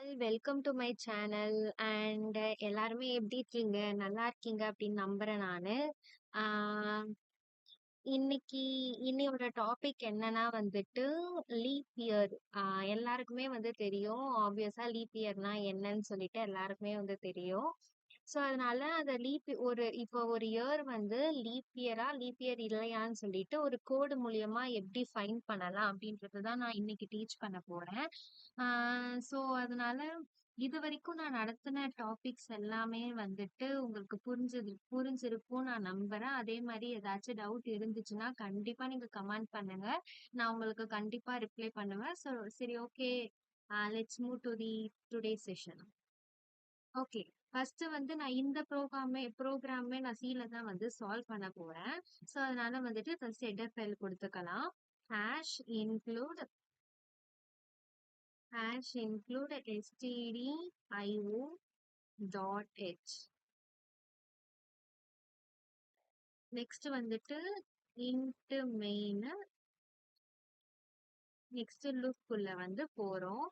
All welcome to my channel and எல்லாருமே எப்படி இருக்கீங்க? நல்லா இருக்கீங்க அப்படின்னு நம்புறேன் நானு. ஆஹ் இன்னைக்கு இன்னையோட டாபிக் என்னன்னா வந்துட்டு லீப் இயர். எல்லாருக்குமே வந்து தெரியும். ஆப்வியஸா லீப் இயர்னா என்னன்னு சொல்லிட்டு எல்லாருக்குமே வந்து தெரியும். ஸோ அதனால அந்த இப்போ ஒரு இயர் வந்து லீப் இயர் இல்லையான்னு சொல்லிட்டு ஒரு கோடு மூலியமா எப்படி ஃபைன் பண்ணலாம் அப்படின்றது தான் நான் இன்னைக்கு டீச் பண்ண போறேன். ஸோ அதனால இது வரைக்கும் நான் நடத்தின டாபிக்ஸ் எல்லாமே வந்துட்டு உங்களுக்கு புரிஞ்சிருக்கும் நான் நம்புறேன். அதே மாதிரி ஏதாச்சும் டவுட் இருந்துச்சுன்னா கண்டிப்பா நீங்க கமெண்ட் பண்ணுங்க. நான் உங்களுக்கு கண்டிப்பா ரிப்ளை பண்ணுவேன். ஸோ சரி, okay. Let's move to the today session. Okay. First வந்து நான் இந்த ப்ரோக்ராமே நான் சில தான் வந்து சால்வ் பண்ண போறேன். ஸோ அதனால வந்துட்டு ஃபர்ஸ்ட் ஹெடர் ஃபைல் கொடுத்துக்கலாம். Hash include stdio.h. நெக்ஸ்ட் வந்துட்டு int main. நெக்ஸ்ட் லூப்புக்குள்ள வந்து போறோம்.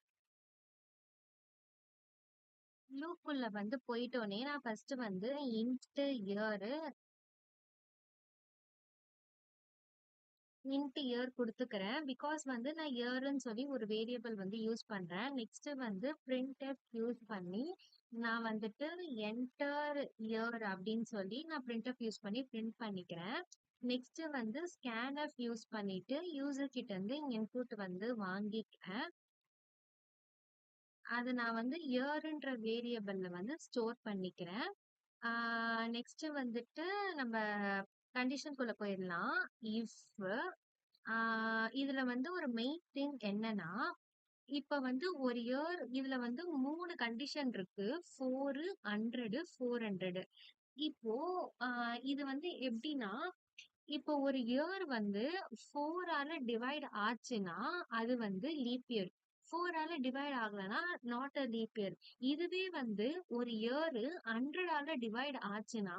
லூப்புக்குள்ள வந்து போயிட்டோனே நான் ஃபர்ஸ்ட் வந்து இன்ட் இயர் கொடுத்துக்கிறேன். பிகாஸ் வந்து நான் இயர்ன்னு சொல்லி ஒரு வேரியபிள் வந்து யூஸ் பண்றேன். நெக்ஸ்ட் வந்து printf யூஸ் பண்ணி நான் வந்துட்டு என்டர் இயர் அப்படின்னு சொல்லி நான் printf யூஸ் பண்ணி பிரிண்ட் பண்ணிக்கிறேன். நெக்ஸ்ட் வந்து scanf யூஸ் பண்ணிட்டு யூசர் கிட்ட இருந்து இன்புட் வந்து வாங்கிக்கிறேன். அது நான் வந்து இயர்ன்ற வேரியபிள்ல வந்து ஸ்டோர் பண்ணிக்கிறேன். நெக்ஸ்ட் வந்துட்டு நம்ம கண்டிஷனுக்குள்ள போயிடலாம். இஃப் இதுல வந்து ஒரு மெயின் திங் என்னன்னா, இப்ப வந்து ஒரு இயர் இதுல வந்து 3 கண்டிஷன் இருக்கு. 4, 100, 400. இப்போ இது வந்து எப்படின்னா, இப்போ ஒரு இயர் வந்து 4ஆல டிவைட் ஆச்சுன்னா அது வந்து லீப் இயர். 4ஆல டிவைட் ஆகலைன்னா நாட் அ லீப் இயர். இதுவே வந்து ஒரு இயர் 100ஆல டிவைட் ஆச்சுன்னா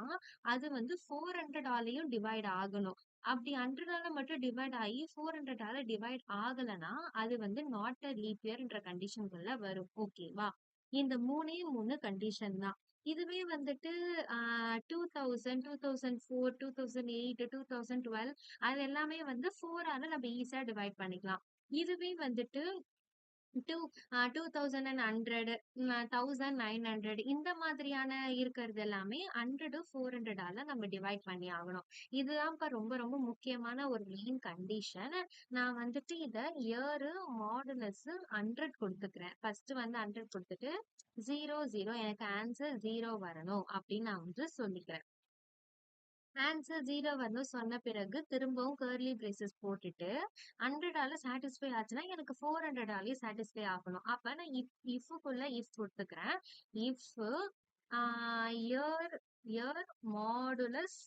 அது வந்து 400ஆலையும் டிவைட் ஆகணும். அப்படி 100ஆல மட்டும் டிவைட் ஆகி 400ஆல டிவைட் ஆகலைன்னா அது வந்து நாட் அ லீப் இயர்ன்ற கண்டிஷன்குள்ள வரும். ஓகேவா? இந்த மூணு கண்டிஷன் தான். இதுவே வந்துட்டு 2000, 2004, 2008, 2012 அது எல்லாமே வந்து 4ஆல நம்ம ஈஸியா டிவைட் பண்ணிக்கலாம். இதுவே வந்துட்டு டூ 2100, 1900 இந்த மாதிரியான இருக்கிறது எல்லாமே 100, 400ஆல நம்ம டிவைட் பண்ணி ஆகணும். இதுதான் இப்ப ரொம்ப ரொம்ப முக்கியமான ஒரு மெயின் கண்டிஷன். நான் வந்துட்டு இத இயர் மாடுலஸ் 100 கொடுத்துக்கிறேன். ஃபர்ஸ்ட் வந்து 100 கொடுத்துட்டு 0 எனக்கு ஆன்சர் 0 வரணும் அப்படின்னு நான் வந்து சொல்லிக்கிறேன். ஆன்சர் 0 வரணும் சொன்ன பிறகு திரும்பவும் கர்லி பிரேசஸ் போட்டுட்டு 100ஆல சாட்டிஸ்ஃபை ஆச்சுன்னா எனக்கு 400ஆலயும் சாட்டிஸ்ஃபை ஆகணும். அப்ப நான் இஃப்க்குள்ள இஃப் கொடுத்துக்கிறேன். இஃப் இயர் இயர் மாடுலஸ்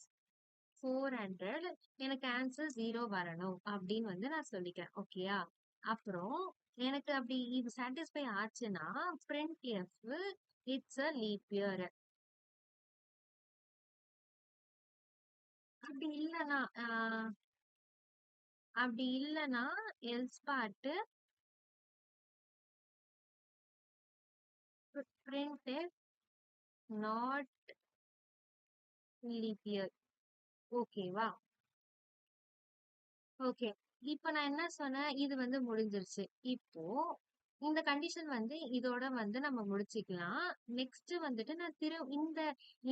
400 எனக்கு ஆன்சர் 0 வரணும் அப்படின்னு வந்து நான் சொல்லிக்கிறேன். ஓகேயா? அப்புறம் எனக்கு அப்படி இது சாட்டிஸ்ஃபை ஆச்சுன்னா printf it's a leap year. அப்படி இல்லைன்னா அப்படி இல்லைன்னா else part printf not leap year. ஓகேவா? ஓகே. இப்போ நான் என்ன சொன்னேன், இது வந்து முடிஞ்சிருச்சு. இப்போ இந்த கண்டிஷன் வந்து இதோட வந்து நம்ம முடிச்சுக்கலாம். நெக்ஸ்ட் வந்துட்டு நான் இந்த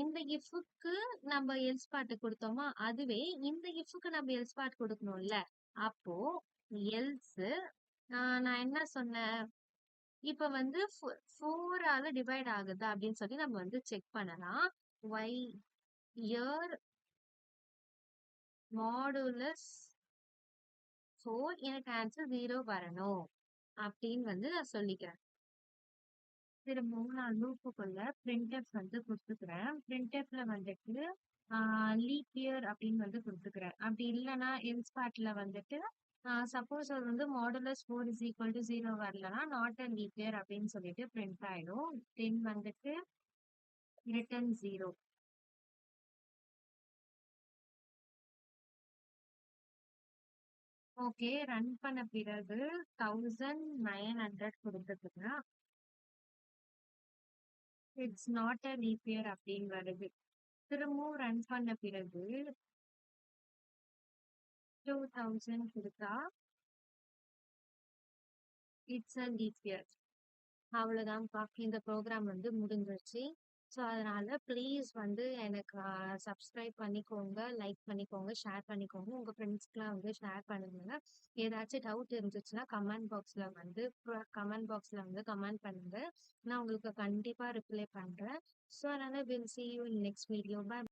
இந்த இஃப்க்கு நம்ம எல்ஸ் பார்ட் கொடுத்தோமா, அதுவே இந்த இஃப்க்கு நம்ம எல்ஸ் பார்ட் கொடுக்கணும்ல. அப்போ எல்ஸ் நான் என்ன சொன்னேன், இப்ப வந்து 4ஆல டிவைட் ஆகுதா அப்படின்னு சொல்லி நம்ம வந்து செக் பண்ணலாம். ஒய் இயர் மாடுலஸ் 4 எனக்கு ஆன்சர் 0 வரணும் அப்படின்னு வந்து நான் சொல்லிக்கிறேன். திரும்பவும் நான் லூப்புக்குள்ள printf வந்து கொடுத்துக்கிறேன். printfல வந்துட்டு லீப் இயர் அப்படின்னு வந்து கொடுத்துக்கிறேன். அப்படி இல்லைன்னா எல்ஸ் பார்ட்ல வந்துட்டு சப்போஸ் அது வந்து மாடுலஸ் 4 இஸ் ஈக்குவல் டு 0 வரலன்னா நாட் அ லீப் இயர் அப்படின்னு சொல்லிட்டு பிரிண்ட் ஆயிடும். தென் வந்துட்டு ரிட்டர்ன் 0. ஓகே. ரன் பண்ண பிறகு 1900 கொடுத்துருக்குங்க. It's not a leap year அப்படின்னு வருது. திரும்பவும் ரன் பண்ண பிறகு 2000 கொடுத்தா இட்ஸ் அ லீப் இயர். அவ்வளோதான்ப்பா, இந்த ப்ரோக்ராம் வந்து முடிஞ்சிருச்சு. ஸோ அதனால ப்ளீஸ் வந்து எனக்கு சப்ஸ்கிரைப் பண்ணிக்கோங்க, லைக் பண்ணிக்கோங்க, ஷேர் பண்ணிக்கோங்க. உங்கள் ஃப்ரெண்ட்ஸ்க்குலாம் வந்து ஷேர் பண்ணுங்க. ஏதாச்சும் டவுட் இருந்துச்சுன்னா கமெண்ட் பாக்ஸில் வந்து கமெண்ட் பண்ணுங்க. நான் உங்களுக்கு கண்டிப்பாக ரிப்ளை பண்ணுறேன். ஸோ அதனால் will see you in next video. Bye.